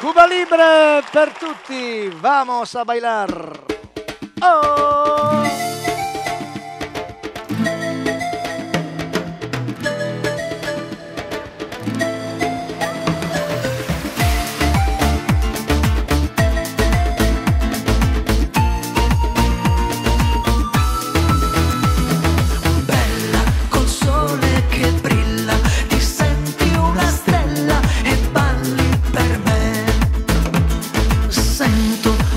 Cuba Libre per tutti, vamos a bailar. Oh!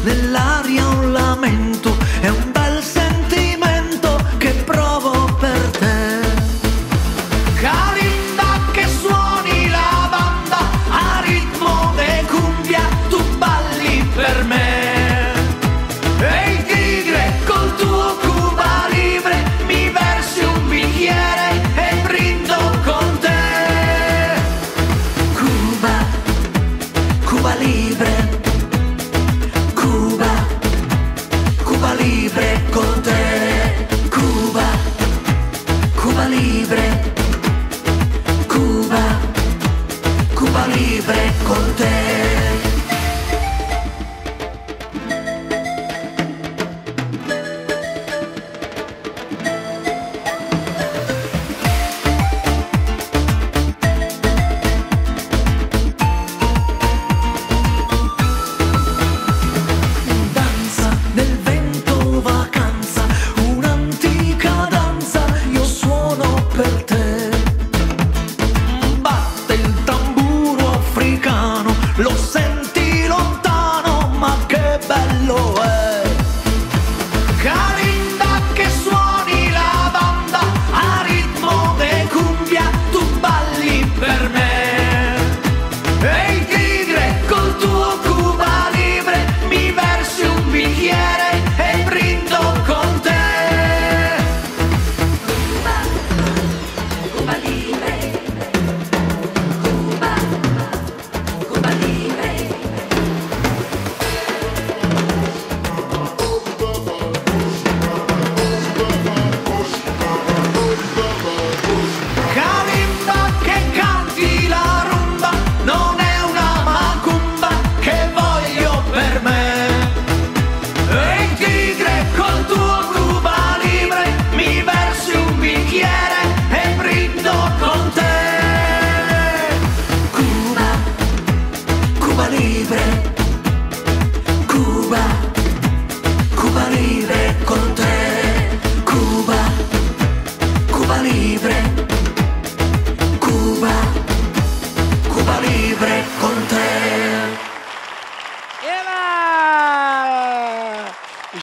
Nell'aria un lamento, è un bel sentimento che provo per te. Carinda che suoni la banda, a ritmo de cumbia tu balli per me. Ehi tigre, col tuo Cuba Libre mi versi un bicchiere e brindo con te. Cuba, Cuba Libre, Cuba Libre con te, Cuba, Cuba Libre.